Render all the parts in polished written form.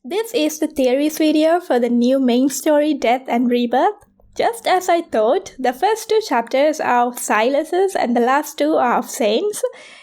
This is the theories video for the new main story Death and Rebirth. Just as I thought, the first two chapters are of Sylus's and the last two are of Zayne's.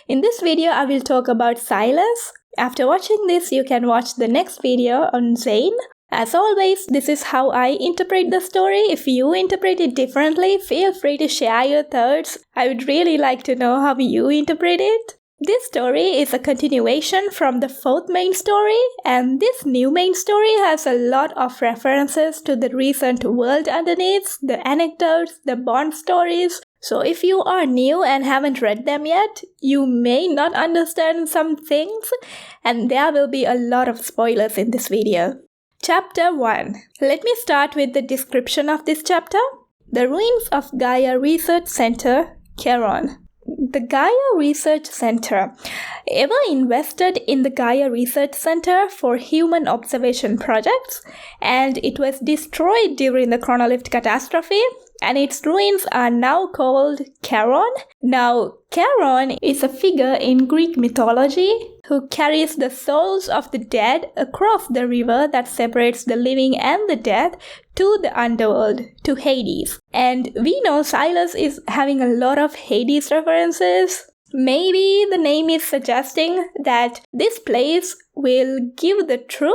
In this video I will talk about Sylus. After watching this you can watch the next video on Zayne. As always, this is how I interpret the story. If you interpret it differently, feel free to share your thoughts. I would really like to know how you interpret it. This story is a continuation from the fourth main story, and this new main story has a lot of references to the recent world underneath, the anecdotes, the Bond stories. So if you are new and haven't read them yet, you may not understand some things, and there will be a lot of spoilers in this video. Chapter 1. Let me start with the description of this chapter. The ruins of Gaia Research Center, Charon. The Gaia Research Center. Ever invested in the Gaia Research Center for human observation projects, and it was destroyed during the chronolift catastrophe, and its ruins are now called Charon. Now, Charon is a figure in Greek mythology who carries the souls of the dead across the river that separates the living and the dead to the underworld, to Hades. And we know Sylus is having a lot of Hades references. Maybe the name is suggesting that this place will give the truth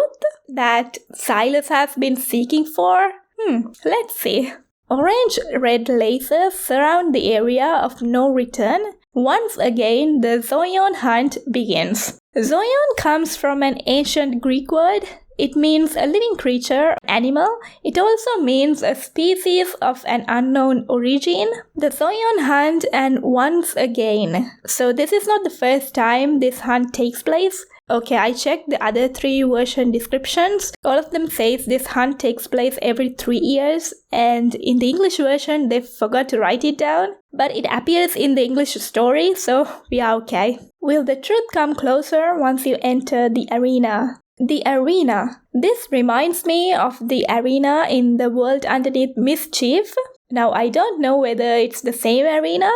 that Sylus has been seeking for. Let's see. Orange-red lasers surround the area of no return. Once again, the Zoion hunt begins. Zoion comes from an ancient Greek word. It means a living creature, animal. It also means a species of an unknown origin. The Zoion hunt and once again. So this is not the first time this hunt takes place. Okay, I checked the other three version descriptions. All of them says this hunt takes place every 3 years, and in the English version they forgot to write it down. But it appears in the English story, so we are okay. Will the truth come closer once you enter the arena? The arena. This reminds me of the arena in the World Underneath Mischief. Now I don't know whether it's the same arena.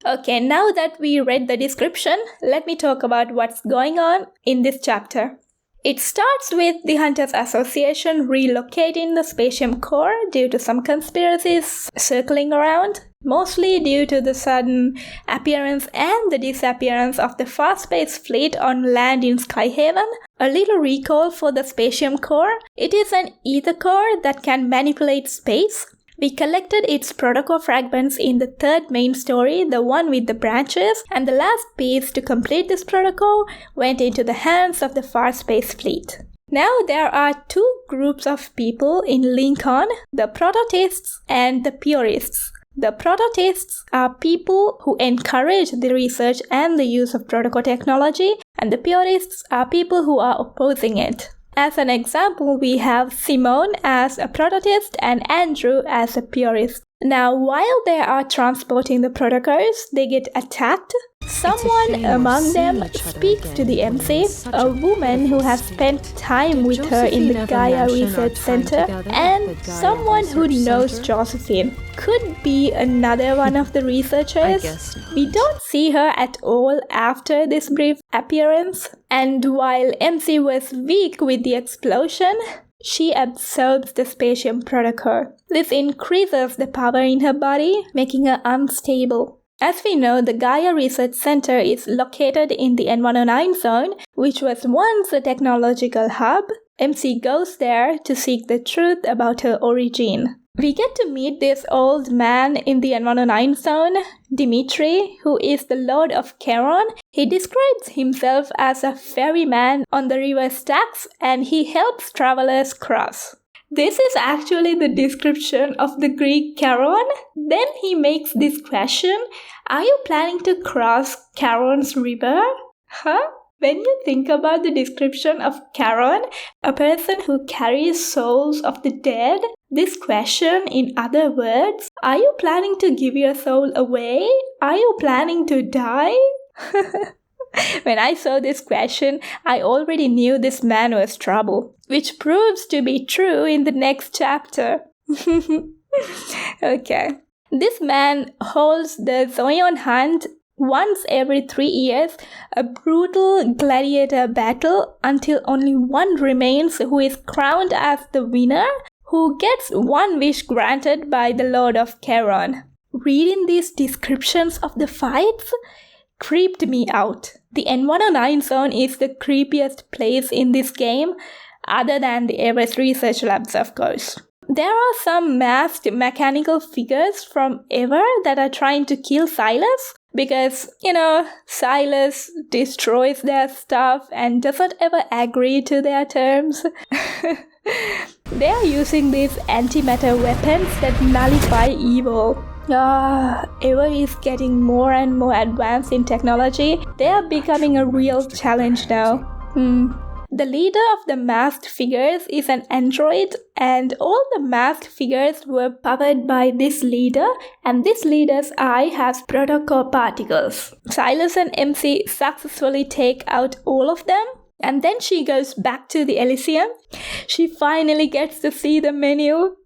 Okay, now that we read the description, let me talk about what's going on in this chapter. It starts with the Hunters Association relocating the spatium core due to some conspiracies circling around, mostly due to the sudden appearance and the disappearance of the fast-space fleet on land in Skyhaven. A little recall for the spatium core. It is an ether core that can manipulate space. We collected its protocol fragments in the third main story, the one with the branches, and the last piece to complete this protocol went into the hands of the Far Space Fleet. Now there are two groups of people in Lincoln, the prototists and the purists. The prototists are people who encourage the research and the use of protocol technology, and the purists are people who are opposing it. As an example, we have Simone as a prototist and Andrew as a purist. Now, while they are transporting the protocols, they get attacked. Someone among them speaks to the MC, a woman who has spent time with her in the Gaia Research Center, and someone who knows Josephine. Could be another one of the researchers. We don't see her at all after this brief appearance. And while MC was weak with the explosion, she absorbs the spatium protocol. This increases the power in her body, making her unstable. As we know, the Gaia Research Center is located in the N109 zone, which was once a technological hub. MC goes there to seek the truth about her origin. We get to meet this old man in the N109 zone, Dimitri, who is the Lord of Charon. He describes himself as a ferryman on the river Styx, and he helps travelers cross. This is actually the description of the Greek Charon. Then he makes this question, are you planning to cross Charon's river? When you think about the description of Charon, a person who carries souls of the dead, this question, in other words, are you planning to give your soul away? Are you planning to die? When I saw this question, I already knew this man was trouble, which proves to be true in the next chapter. Okay. This man holds the Zoion hunt once every 3 years, a brutal gladiator battle until only one remains who is crowned as the winner, who gets one wish granted by the Lord of Charon. Reading these descriptions of the fights creeped me out. The N109 zone is the creepiest place in this game, other than the Everest Research Labs, of course. There are some masked mechanical figures from Ever that are trying to kill Sylus because, Sylus destroys their stuff and doesn't ever agree to their terms. They are using these antimatter weapons that nullify evil. Ever is getting more and more advanced in technology. They are becoming a real challenge now. The leader of the masked figures is an android, and all the masked figures were powered by this leader, and this leader's eye has protocol particles. Sylus and MC successfully take out all of them, and then she goes back to the Elysium. She finally gets to see the menu.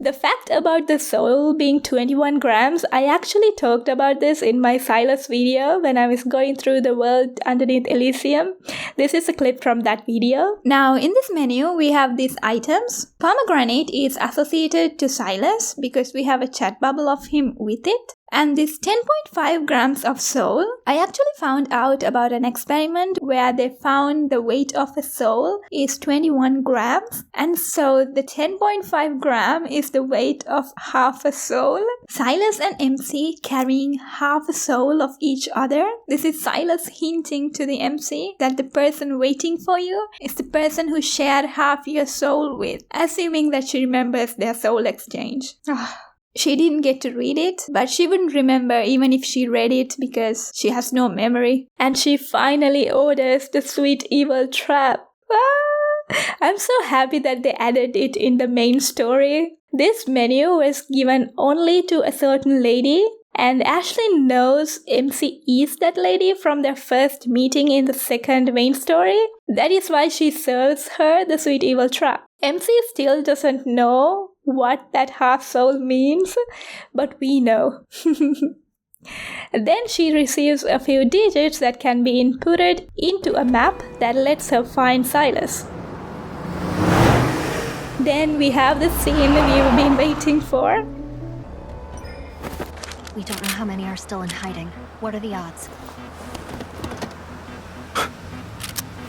The fact about the soul being 21 grams, I actually talked about this in my Sylus video when I was going through the world underneath Elysium. This is a clip from that video. Now, in this menu, we have these items. Pomegranate is associated to Sylus because we have a chat bubble of him with it. And this 10.5 grams of soul, I actually found out about an experiment where they found the weight of a soul is 21 grams. And so the 10.5 gram is the weight of half a soul. Sylus and MC carrying half a soul of each other. This is Sylus hinting to the MC that the person waiting for you is the person who shared half your soul with, assuming that she remembers their soul exchange. She didn't get to read it, but she wouldn't remember even if she read it because she has no memory. And she finally orders the sweet evil trap. I'm so happy that they added it in the main story. This menu was given only to a certain lady, and Ashley knows MC is that lady from their first meeting in the second main story. That is why she serves her the sweet evil trap. MC still doesn't know what that half soul means, but we know. Then she receives a few digits that can be inputted into a map that lets her find Sylus. Then we have the scene we've been waiting for. We don't know how many are still in hiding. What are the odds?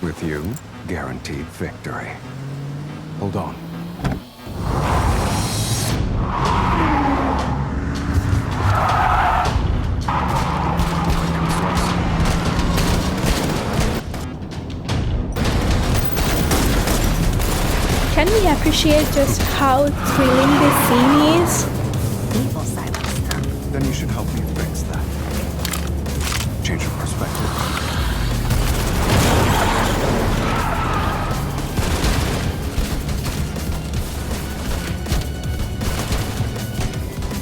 With you, guaranteed victory. Hold on. Can we appreciate just how thrilling this scene is? Evil Sylus. Then you should help me fix that. Change your perspective.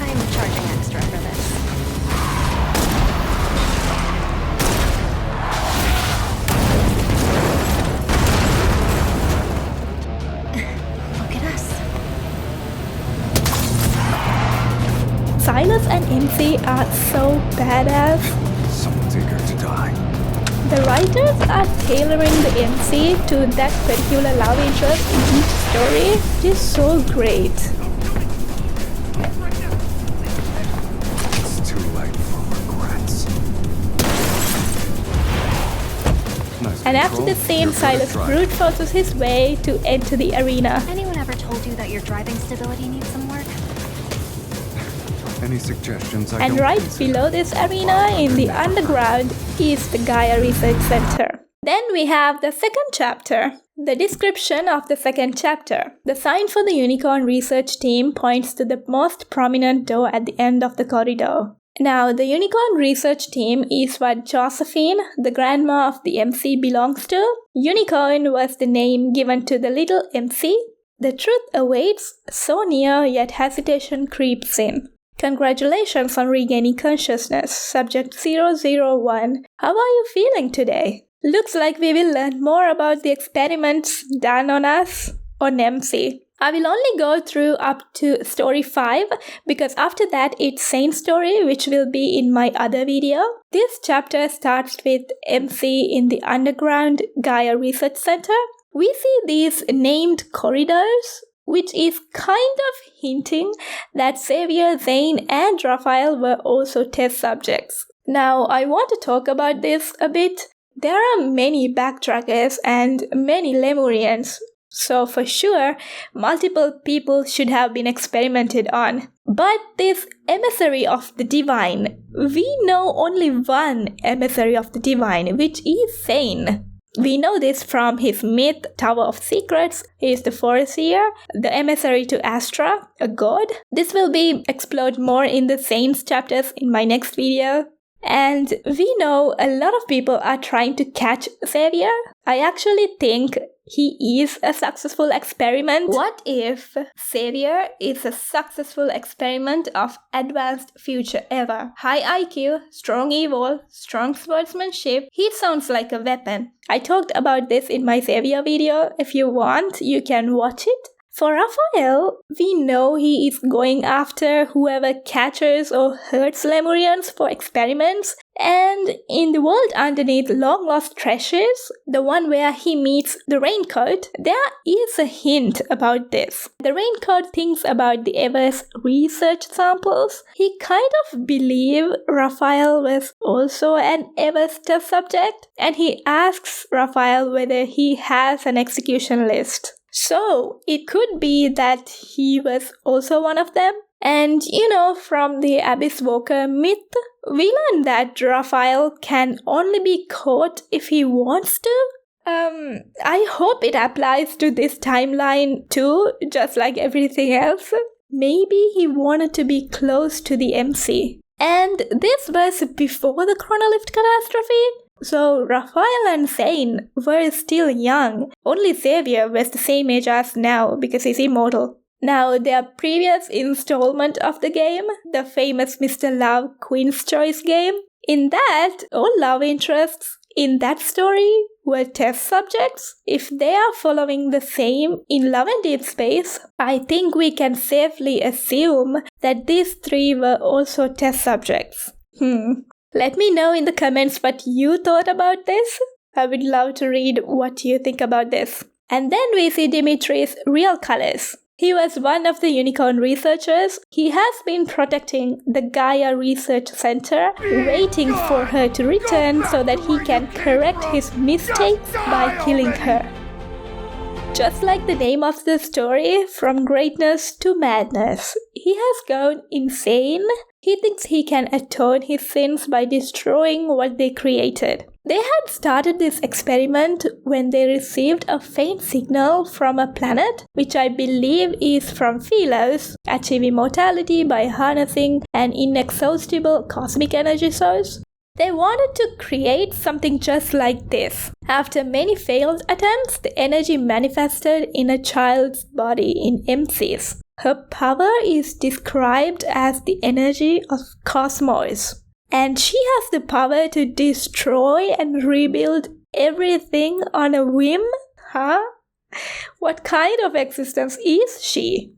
I'm charging extra for this. Look at us. Sylus and MC are so badass. Someone's eager to die. The writers are tailoring the MC to that particular love interest in each story. It is so great. It's too late for regrets. Nice And after the scene, Sylus brute forces his way to enter the arena. Anyone ever told you that your driving stability needs some work? Any suggestions? And right below this arena, in the underground, is the Gaia Research Center. Then we have the second chapter. The description of the second chapter. The sign for the Unicorn research team points to the most prominent door at the end of the corridor. Now, the Unicorn research team is what Josephine, the grandma of the MC, belongs to. Unicorn was the name given to the little MC. The truth awaits, so near yet hesitation creeps in. Congratulations on regaining consciousness, Subject 001. How are you feeling today? Looks like we will learn more about the experiments done on us, on MC. I will only go through up to story 5 because after that it's Zayne's story, which will be in my other video. This chapter starts with MC in the underground Gaia Research Center. We see these named corridors, which is kind of hinting that Xavier, Zayne and Raphael were also test subjects. Now I want to talk about this a bit. There are many backtrackers and many Lemurians. So for sure, multiple people should have been experimented on. But this emissary of the divine, we know only one emissary of the divine, which is Zayne. We know this from his myth, Tower of Secrets. He is the foreseer, the emissary to Astra, a god. This will be explored more in the Zayne's chapters in my next video. And we know a lot of people are trying to catch Xavier. I actually think he is a successful experiment. What if Xavier is a successful experiment of advanced future ever? High IQ, strong evol, strong swordsmanship. He sounds like a weapon. I talked about this in my Xavier video. If you want, you can watch it. For Raphael, we know he is going after whoever catches or hurts Lemurians for experiments. And in the world underneath Long Lost Treasures, the one where he meets the Raincoat, there is a hint about this. The Raincoat thinks about the Ever's research samples. He kind of believes Raphael was also an Ever's test subject, and he asks Raphael whether he has an execution list. So, it could be that he was also one of them. And from the Abyss Walker myth, we learn that Raphael can only be caught if he wants to. I hope it applies to this timeline too, just like everything else. Maybe he wanted to be close to the MC. And this was before the chronolift catastrophe. So Raphael and Zayne were still young. Only Xavier was the same age as now because he's immortal. Now, their previous installment of the game, the famous Mr. Love Queen's Choice game, in that, all love interests in that story were test subjects. If they are following the same in Love and Deepspace, I think we can safely assume that these three were also test subjects. Let me know in the comments what you thought about this. I would love to read what you think about this. And then we see Dimitri's real colors. He was one of the unicorn researchers. He has been protecting the Gaia Research Center, waiting for her to return so that he can correct his mistakes by killing her. Just like the name of the story, from greatness to madness, he has gone insane. He thinks he can atone his sins by destroying what they created. They had started this experiment when they received a faint signal from a planet, which I believe is from Sylus, achieve immortality by harnessing an inexhaustible cosmic energy source. They wanted to create something just like this. After many failed attempts, the energy manifested in a child's body in MCs. Her power is described as the energy of cosmos. And she has the power to destroy and rebuild everything on a whim? What kind of existence is she?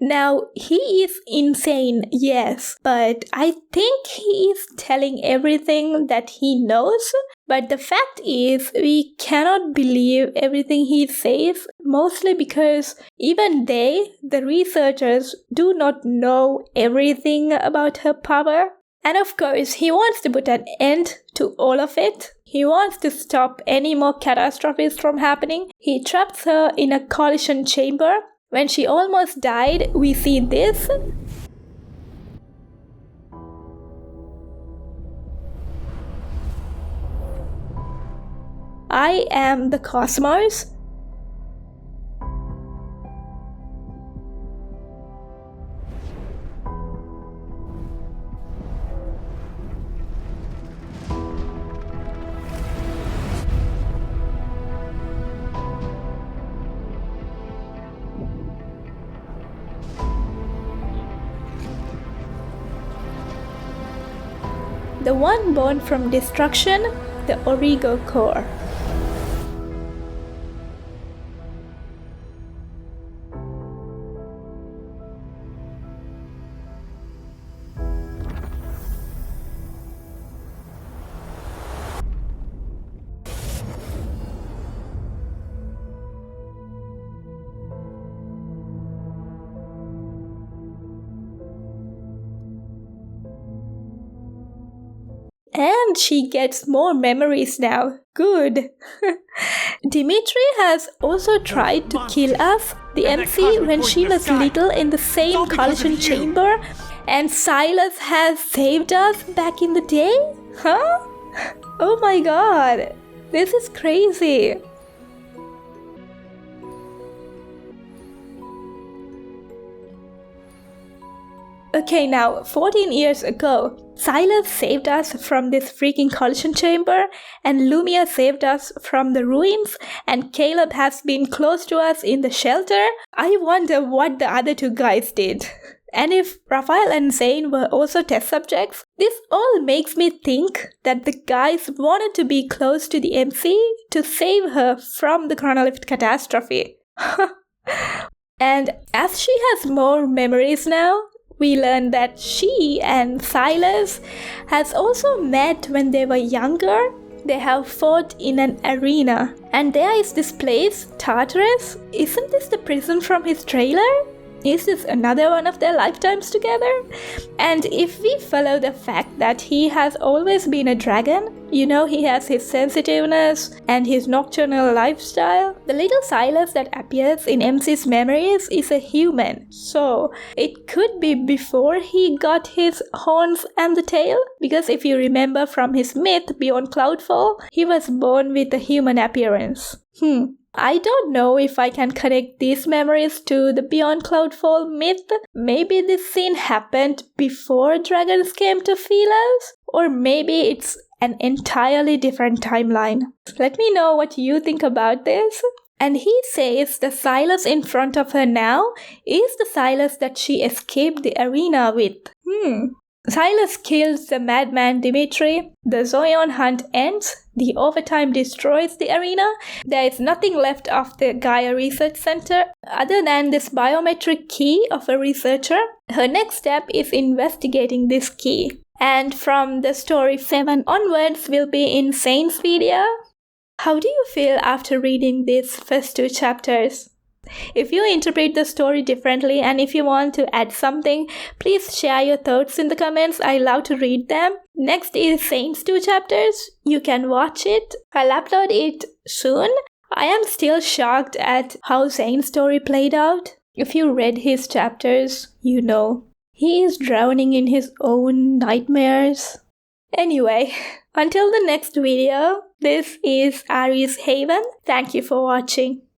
Now, he is insane, yes, but I think he is telling everything that he knows. But the fact is, we cannot believe everything he says, mostly because even they, the researchers, do not know everything about her power. And of course, he wants to put an end to all of it. He wants to stop any more catastrophes from happening. He traps her in a collision chamber. When she almost died, we see this. I am the cosmos. The one born from destruction, the Origo core. And she gets more memories now. Good. Dimitri has also tried to kill us, the MC, when she was little in the same collision chamber, and Sylus has saved us back in the day? Huh? Oh my god. This is crazy. Okay, now, 14 years ago, Sylus saved us from this freaking collision chamber, and Lumia saved us from the ruins, and Caleb has been close to us in the shelter. I wonder what the other two guys did. And if Raphael and Zayne were also test subjects, this all makes me think that the guys wanted to be close to the MC to save her from the chronolift catastrophe. And as she has more memories now, we learn that she and Sylus has also met when they were younger. They have fought in an arena. And there is this place, Tartarus. Isn't this the prison from his trailer? Is this another one of their lifetimes together? And if we follow the fact that he has always been a dragon, you know, he has his sensitiveness and his nocturnal lifestyle, the little Sylus that appears in MC's memories is a human. So it could be before he got his horns and the tail, because if you remember from his myth Beyond Cloudfall, he was born with a human appearance. I don't know if I can connect these memories to the Beyond Cloudfall myth. Maybe this scene happened before dragons came to Sylus, or maybe it's an entirely different timeline. Let me know what you think about this. And he says the Sylus in front of her now is the Sylus that she escaped the arena with. Sylus kills the madman Dimitri, the Zoion hunt ends, the overtime destroys the arena, there is nothing left of the Gaia Research Center other than this biometric key of a researcher. Her next step is investigating this key. And from the story 7 onwards will be in Zayne's video. How do you feel after reading these first 2 chapters? If you interpret the story differently and if you want to add something, please share your thoughts in the comments. I love to read them. Next is Zayne's 2 chapters. You can watch it. I'll upload it soon. I am still shocked at how Zayne's story played out. If you read his chapters, you know. He is drowning in his own nightmares. Anyway, until the next video, this is Ari's Haven. Thank you for watching.